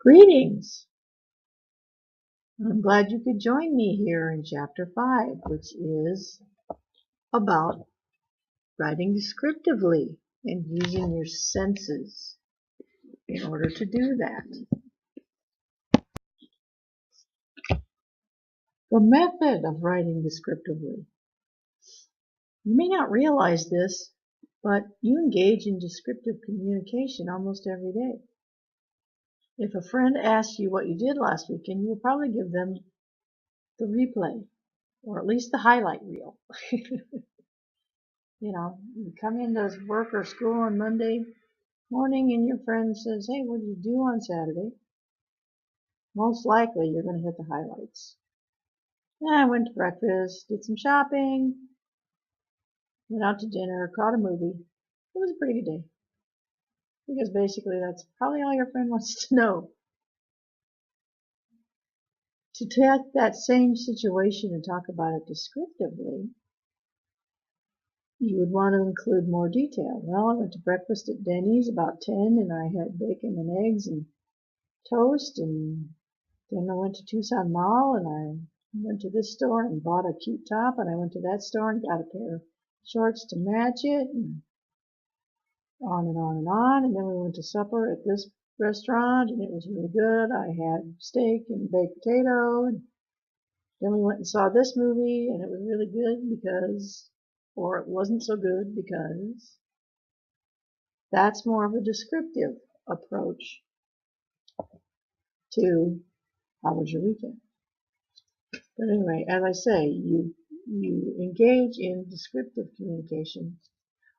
Greetings! I'm glad you could join me here in Chapter 5, which is about writing descriptively and using your senses in order to do that. The method of writing descriptively. You may not realize this, but you engage in descriptive communication almost every day. If a friend asks you what you did last weekend, you will probably give them the replay, or at least the highlight reel. You come into work or school on Monday morning and your friend says, "Hey, what did you do on Saturday?" Most likely you're going to hit the highlights. I went to breakfast, did some shopping, went out to dinner, caught a movie. It was a pretty good day. Because basically that's probably all your friend wants to know. To take that same situation and talk about it descriptively, you would want to include more detail. Well, I went to breakfast at Denny's about 10 and I had bacon and eggs and toast, and then I went to Tucson Mall and I went to this store and bought a cute top, and I went to that store and got a pair of shorts to match it, and on and on and on. And then we went to supper at this restaurant and it was really good. I had steak and baked potato, and then we went and saw this movie and it was really good because, or it wasn't so good because. That's more of a descriptive approach to how was your weekend. But anyway, as I say, you engage in descriptive communication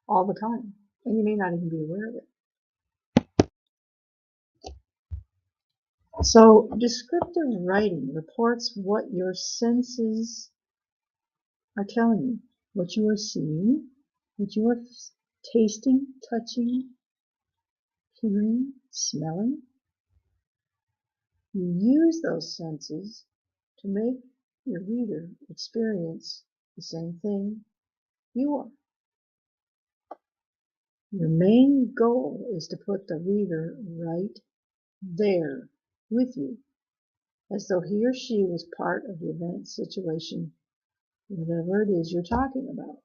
all the time, and you may not even be aware of it. So descriptive writing reports what your senses are telling you, what you are seeing, what you are tasting, touching, hearing, smelling. You use those senses to make your reader experience the same thing you are. Your main goal is to put the reader right there with you, as though he or she was part of the event, situation, whatever it is you're talking about.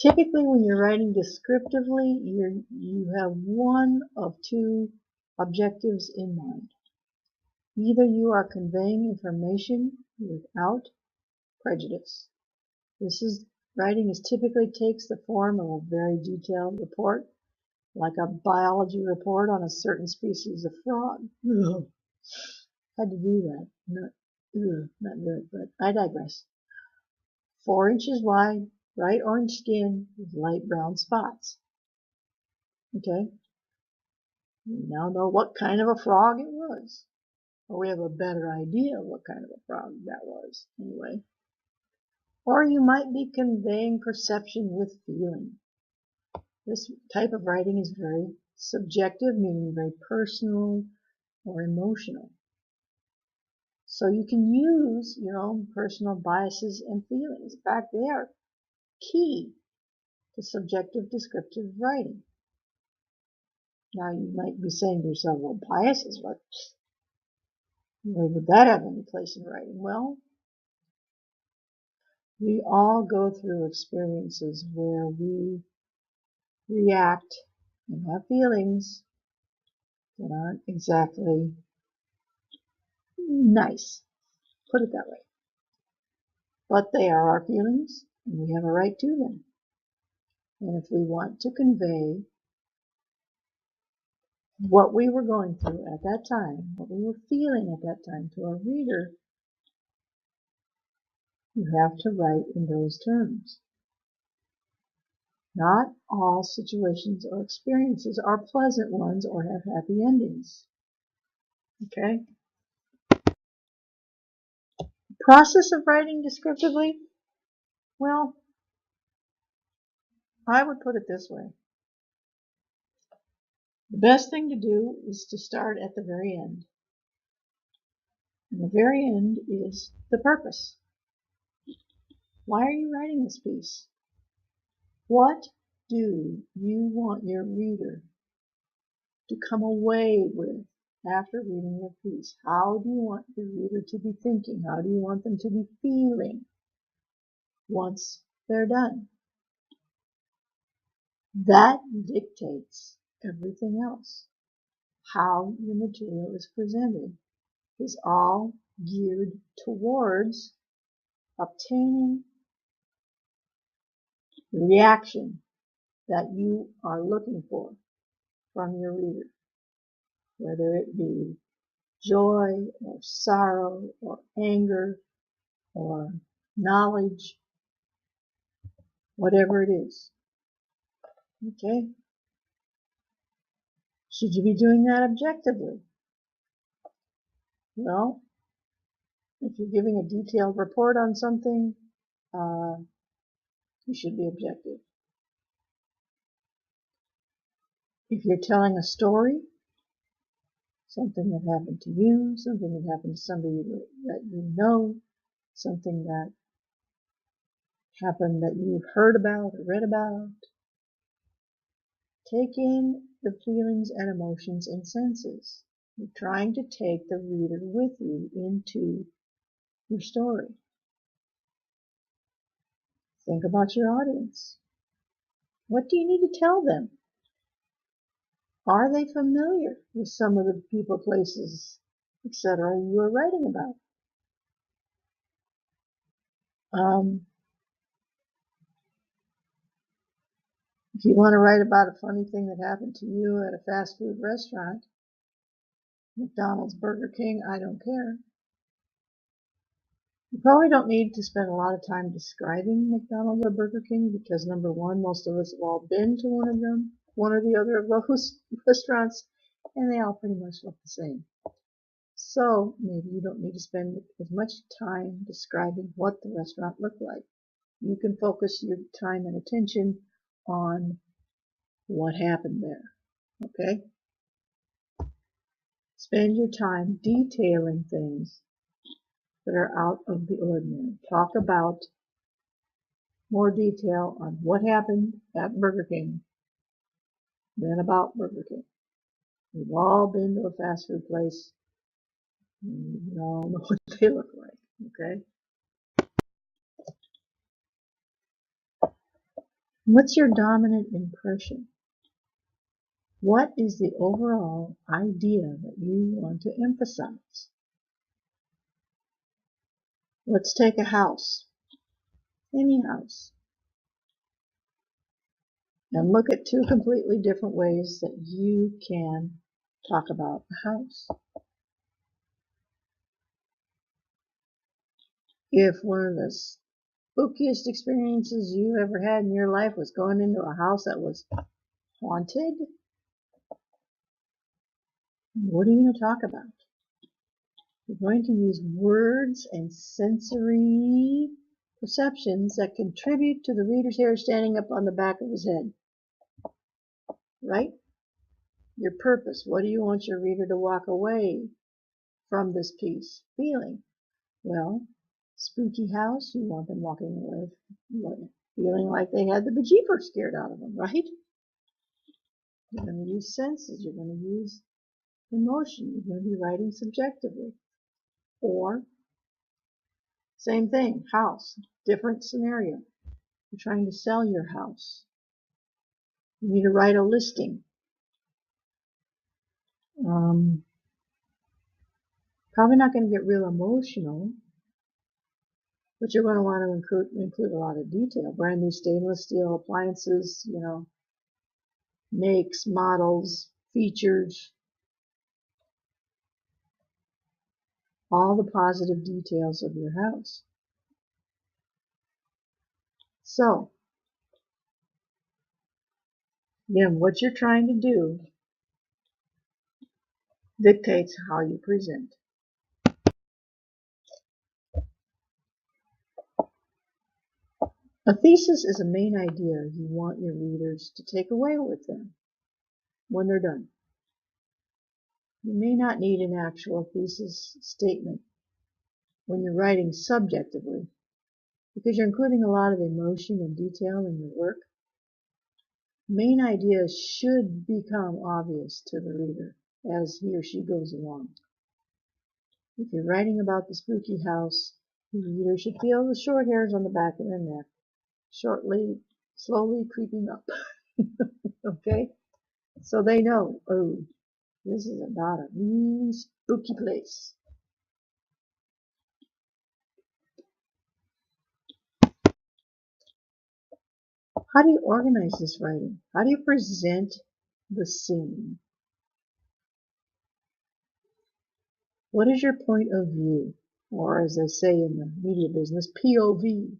Typically, when you're writing descriptively, you have one of two objectives in mind. Either you are conveying information without prejudice. Writing typically takes the form of a very detailed report, like a biology report on a certain species of frog. Ugh. Had to do that. Not good, but I digress. 4 inches wide, bright orange skin with light brown spots. Okay? We now know what kind of a frog it was. Or we have a better idea of what kind of a frog that was, anyway. Or you might be conveying perception with feeling. This type of writing is very subjective, meaning very personal or emotional. So you can use your own personal biases and feelings. In fact, they are key to subjective descriptive writing. Now you might be saying to yourself, well, biases, where would that have any place in writing? Well, we all go through experiences where we react and have feelings that aren't exactly nice, put it that way. But they are our feelings, and we have a right to them. And if we want to convey what we were going through at that time, what we were feeling at that time to our reader, you have to write in those terms. Not all situations or experiences are pleasant ones or have happy endings. Okay? Process of writing descriptively? Well, I would put it this way. The best thing to do is to start at the very end. And the very end is the purpose. Why are you writing this piece? What do you want your reader to come away with after reading your piece? How do you want your reader to be thinking? How do you want them to be feeling once they're done? That dictates everything else. How your material is presented is all geared towards obtaining the reaction that you are looking for from your reader, whether it be joy or sorrow or anger or knowledge, whatever it is. Okay? Should you be doing that objectively? Well, if you're giving a detailed report on something, you should be objective. If you're telling a story, something that happened to you, something that happened to somebody that you know, something that happened that you've heard about or read about, take in the feelings and emotions and senses. You're trying to take the reader with you into your story. Think about your audience. What do you need to tell them? Are they familiar with some of the people, places, etc. you are writing about? If you want to write about a funny thing that happened to you at a fast food restaurant, McDonald's, Burger King, I don't care. You probably don't need to spend a lot of time describing McDonald's or Burger King because number one, most of us have all been to one of them, one or the other of those restaurants, and they all pretty much look the same. So maybe you don't need to spend as much time describing what the restaurant looked like. You can focus your time and attention on what happened there. Okay? Spend your time detailing things that are out of the ordinary. Talk about more detail on what happened at Burger King than about Burger King. We've all been to a fast food place, and we all know what they look like. Okay? What's your dominant impression? What is the overall idea that you want to emphasize? Let's take a house, any house, and look at two completely different ways that you can talk about a house. If one of the spookiest experiences you ever had in your life was going into a house that was haunted, what are you going to talk about? You're going to use words and sensory perceptions that contribute to the reader's hair standing up on the back of his head. Right? Your purpose. What do you want your reader to walk away from this piece feeling? Well, spooky house, you want them walking away feeling like they had the bejeepers scared out of them, right? You're going to use senses. You're going to use emotion. You're going to be writing subjectively. Or, same thing, house, different scenario. You're trying to sell your house. You need to write a listing. Probably not going to get real emotional, but you're going to want to include a lot of detail. Brand new stainless steel appliances, makes, models, features, all the positive details of your house. So, again, what you're trying to do dictates how you present. A thesis is a main idea you want your readers to take away with them when they're done. You may not need an actual thesis statement when you're writing subjectively because you're including a lot of emotion and detail in your work. main idea should become obvious to the reader as he or she goes along. If you're writing about the spooky house, the reader should feel the short hairs on the back of their neck slowly creeping up. Okay? So they know, oh, this is about a really spooky place. How do you organize this writing? How do you present the scene? What is your point of view? Or as they say in the media business, POV.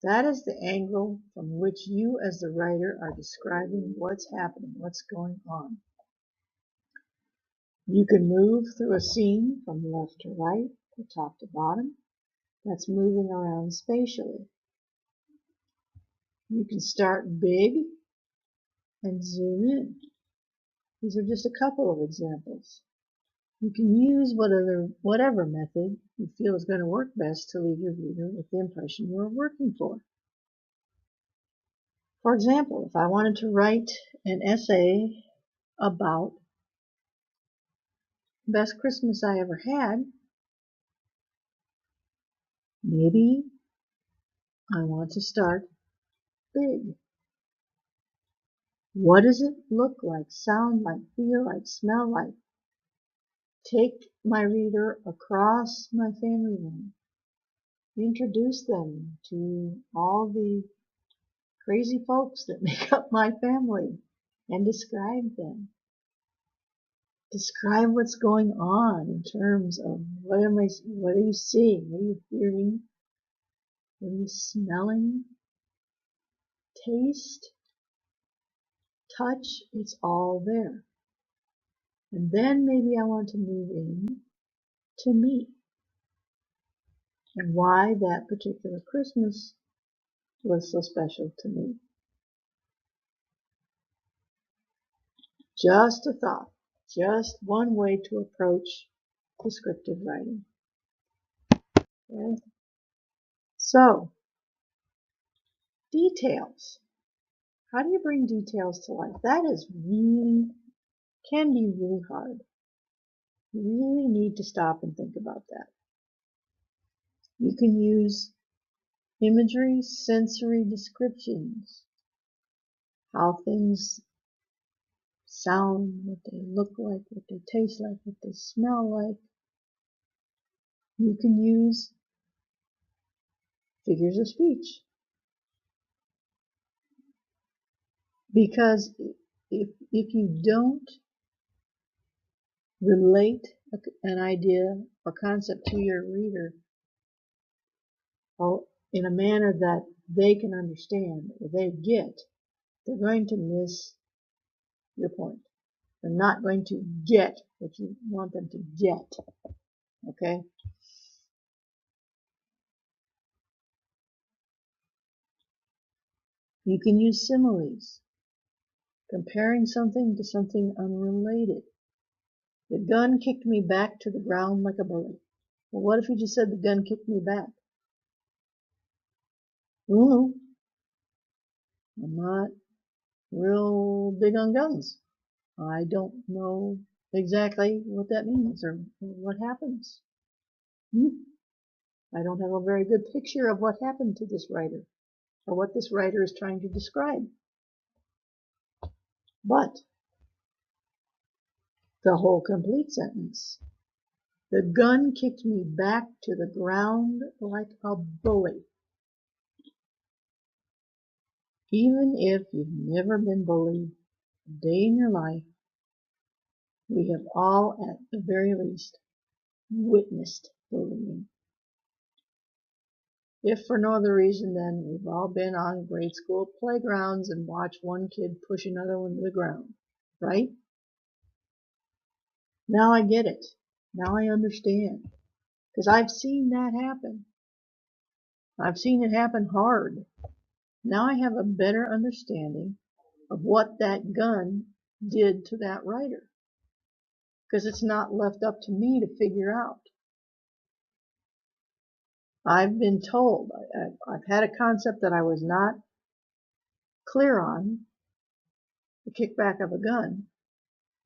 That is the angle from which you as the writer are describing what's happening, what's going on. You can move through a scene from left to right, to top to bottom. That's moving around spatially. You can start big and zoom in. These are just a couple of examples. You can use whatever method you feel is going to work best to leave your reader with the impression you are working for. For example, if I wanted to write an essay about the best Christmas I ever had, maybe I want to start big. What does it look like, sound like, feel like, smell like? Take my reader across my family room. Introduce them to all the crazy folks that make up my family and describe them. Describe what's going on in terms of what are you seeing, what are you hearing, what are you smelling, taste, touch, it's all there. And then maybe I want to move in to me and why that particular Christmas was so special to me. Just a thought, just one way to approach descriptive writing. Okay? So, details. How do you bring details to life? That can be really hard. You really need to stop and think about that. You can use imagery, sensory descriptions, how things sound, what they look like, what they taste like, what they smell like. You can use figures of speech. Because if you don't relate an idea or concept to your reader or in a manner that they can understand or they get, they're going to miss your point. They're not going to get what you want them to get. Okay? You can use similes, comparing something to something unrelated. The gun kicked me back to the ground like a bullet. Well, what if you just said the gun kicked me back? Well, I'm not real big on guns. I don't know exactly what that means or what happens. I don't have a very good picture of what happened to this writer or what this writer is trying to describe. But the whole complete sentence. The gun kicked me back to the ground like a bully. Even if you've never been bullied a day in your life, we have all, at the very least, witnessed bullying. If for no other reason than we've all been on grade school playgrounds and watched one kid push another one to the ground, right? Now I get it. Now I understand. Because I've seen that happen. I've seen it happen hard. Now I have a better understanding of what that gun did to that writer. Because it's not left up to me to figure out. I've been told, I've had a concept that I was not clear on, the kickback of a gun.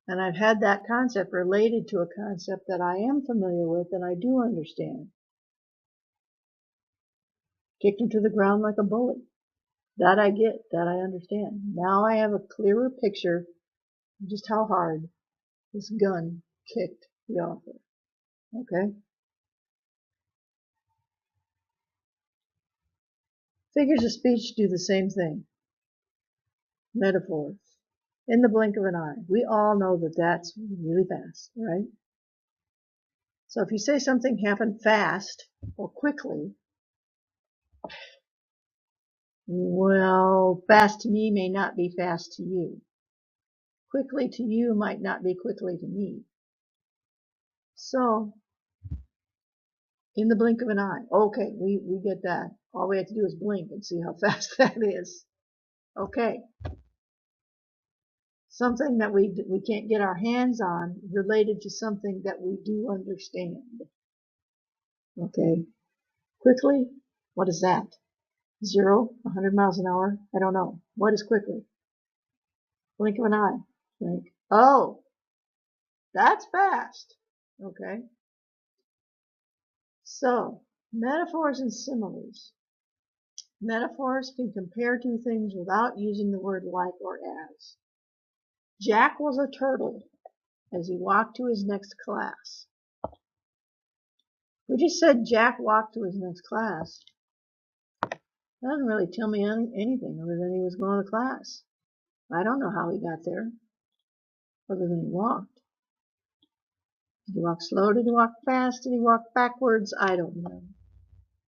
And I've had that concept related to a concept that I am familiar with and I do understand. Kicked him to the ground like a bully. That I get, that I understand. Now I have a clearer picture of just how hard this gun kicked the author. Okay? Figures of speech do the same thing. Metaphors. In the blink of an eye. We all know that that's really fast, right? So if you say something happened fast or quickly, well, fast to me may not be fast to you. Quickly to you might not be quickly to me. So, in the blink of an eye. Okay, we get that. All we have to do is blink and see how fast that is. Okay. Something that we can't get our hands on related to something that we do understand. Okay. Quickly, what is that? 0, 100 miles an hour? I don't know. What is quickly? Blink of an eye. Blink. Oh, that's fast. Okay. So, metaphors and similes. Metaphors can compare two things without using the word like or as. Jack was a turtle as he walked to his next class. We just said Jack walked to his next class. That doesn't really tell me anything other than he was going to class. I don't know how he got there, other than he walked. Did he walk slow? Did he walk fast? Did he walk backwards? I don't know.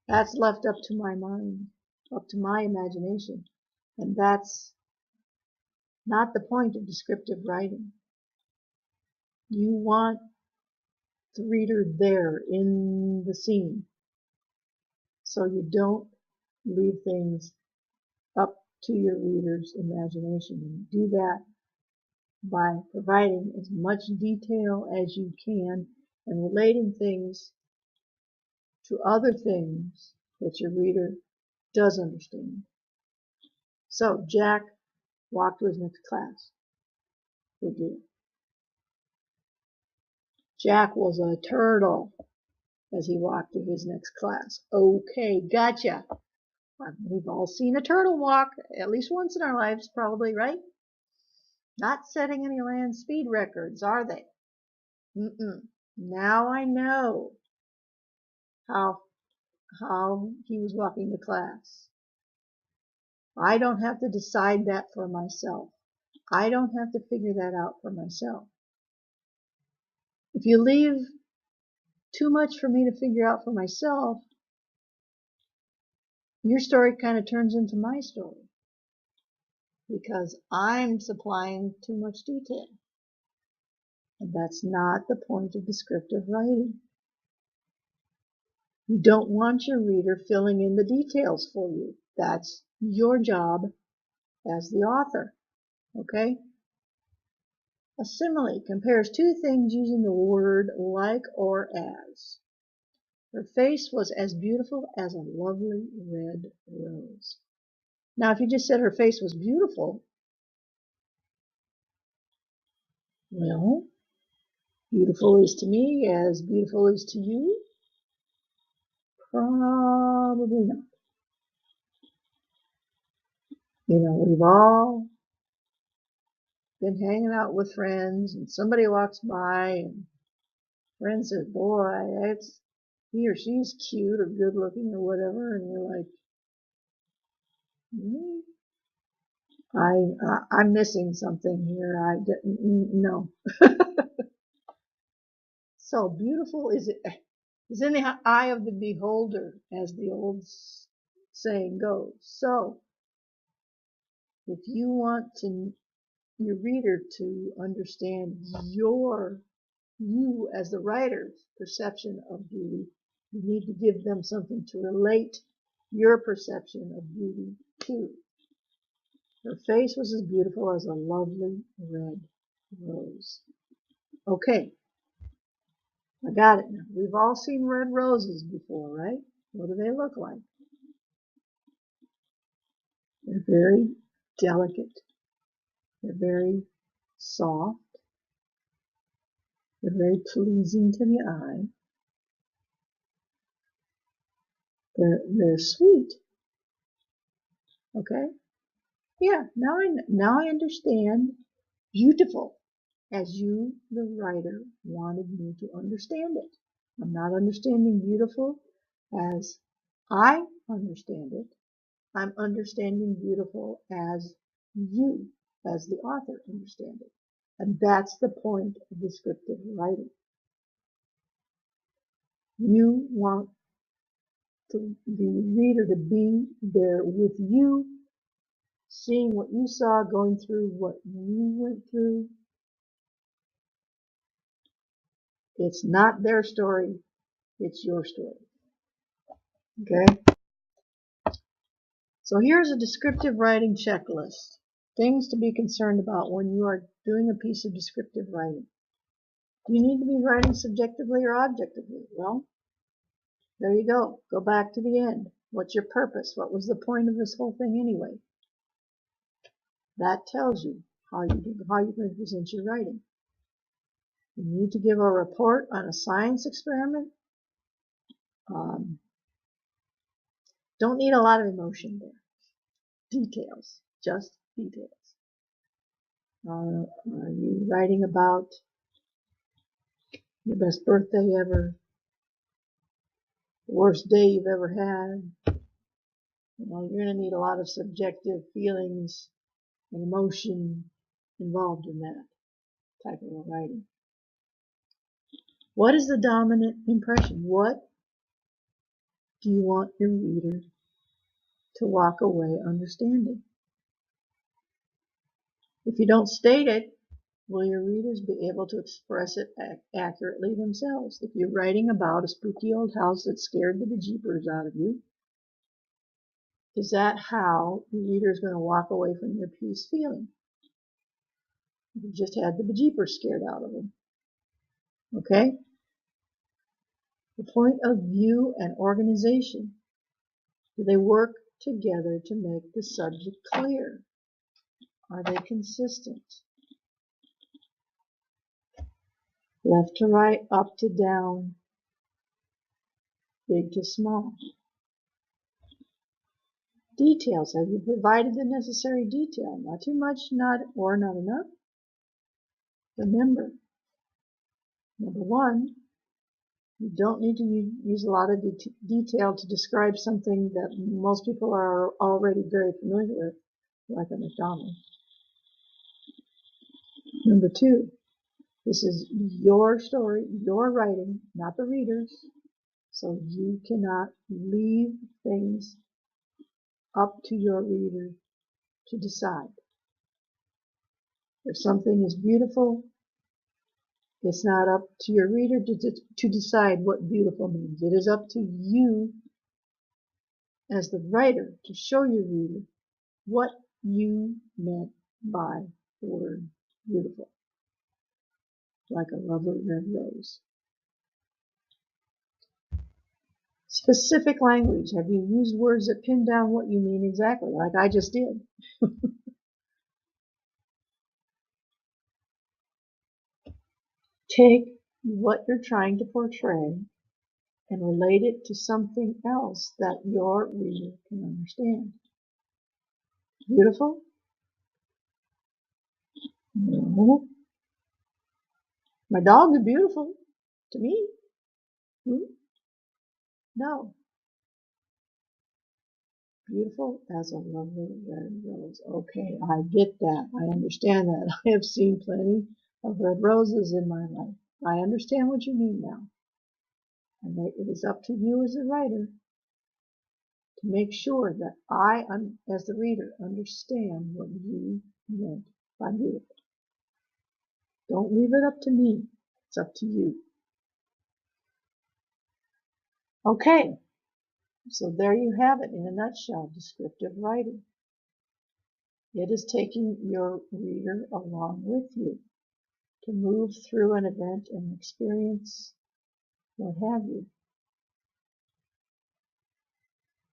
That's left up to my mind, up to my imagination. And that's not the point of descriptive writing. You want the reader there in the scene. So you don't leave things up to your reader's imagination. And you do that by providing as much detail as you can and relating things to other things that your reader does understand. So Jack walked to his next class. Good deal. Jack was a turtle as he walked to his next class. Okay, gotcha. We've all seen a turtle walk at least once in our lives, probably, right? Not setting any land speed records, are they? Now I know how he was walking to class. I don't have to decide that for myself. I don't have to figure that out for myself. If you leave too much for me to figure out for myself, your story kind of turns into my story because I'm supplying too much detail. And that's not the point of descriptive writing. You don't want your reader filling in the details for you. That's your job as the author. Okay? A simile compares two things using the word like or as. Her face was as beautiful as a lovely red rose. Now, if you just said her face was beautiful, well, beautiful is to me as beautiful is to you? Probably not. You know, we've all been hanging out with friends and somebody walks by and friend says, boy, it's he or she's cute or good looking or whatever, and we're like, I'm missing something here. I didn't no. So beautiful is in the eye of the beholder, as the old saying goes. So if you want your reader to understand you as the writer's perception of beauty, you need to give them something to relate your perception of beauty to. Her face was as beautiful as a lovely red rose. Okay, I got it now. We've all seen red roses before, right? What do they look like? They're very delicate. They're very soft. They're very pleasing to the eye. They're sweet. Okay? Yeah, now I understand beautiful as you, the writer, wanted me to understand it. I'm not understanding beautiful as I understand it. I'm understanding beautiful as you, as the author, understand it. And that's the point of descriptive writing. You want the reader to be there with you, seeing what you saw, going through what you went through. It's not their story, it's your story. Okay? So here's a descriptive writing checklist. Things to be concerned about when you are doing a piece of descriptive writing. Do you need to be writing subjectively or objectively? Well, there you go. Go back to the end. What's your purpose? What was the point of this whole thing anyway? That tells you how you're going to present your writing. You need to give a report on a science experiment. Don't need a lot of emotion there. Details, just details. Are you writing about your best birthday ever, the worst day you've ever had? You know, you're going to need a lot of subjective feelings and emotion involved in that type of writing. What is the dominant impression? What do you want your reader to walk away understanding? If you don't state it, will your readers be able to express it accurately themselves? If you're writing about a spooky old house that scared the bejeepers out of you, is that how the reader is going to walk away from your piece feeling? You just had the bejeepers scared out of them. Okay? The point of view and organization. Do they work together to make the subject clear? Are they consistent? Left to right, up to down, big to small. Details. Have you provided the necessary detail? Not too much, not enough. Remember, number one, you don't need to use a lot of detail to describe something that most people are already very familiar with, like a McDonald's. Number two, this is your story, your writing, not the reader's, so you cannot leave things up to your reader to decide. If something is beautiful, it's not up to your reader to decide what beautiful means. It is up to you as the writer to show your reader what you meant by the word beautiful, like a lovely red rose. Specific language. Have you used words that pin down what you mean exactly, like I just did? Take what you're trying to portray and relate it to something else that your reader can understand. Beautiful? No. My dogs are beautiful to me. No. Beautiful as a lovely red rose. Okay, I get that. I understand that. I have seen plenty of red roses in my life. I understand what you mean now. And it is up to you as a writer to make sure that I, as the reader, understand what you meant by beautiful. Don't leave it up to me. It's up to you. Okay, so there you have it in a nutshell, descriptive writing. It is taking your reader along with you to move through an event and experience, what have you.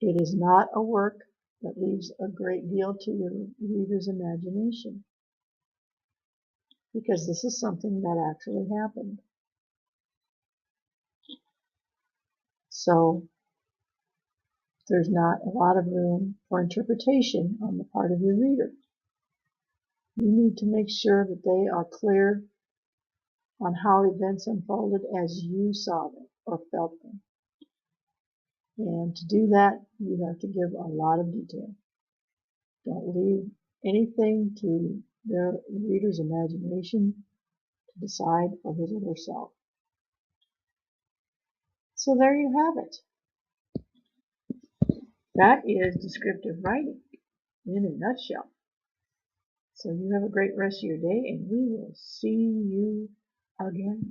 It is not a work that leaves a great deal to your reader's imagination, because this is something that actually happened. So there's not a lot of room for interpretation on the part of your reader. You need to make sure that they are clear on how events unfolded as you saw them or felt them. And to do that, you have to give a lot of detail. Don't leave anything to the reader's imagination to decide for his or herself. So there you have it. That is descriptive writing in a nutshell. So you have a great rest of your day, and we will see you again.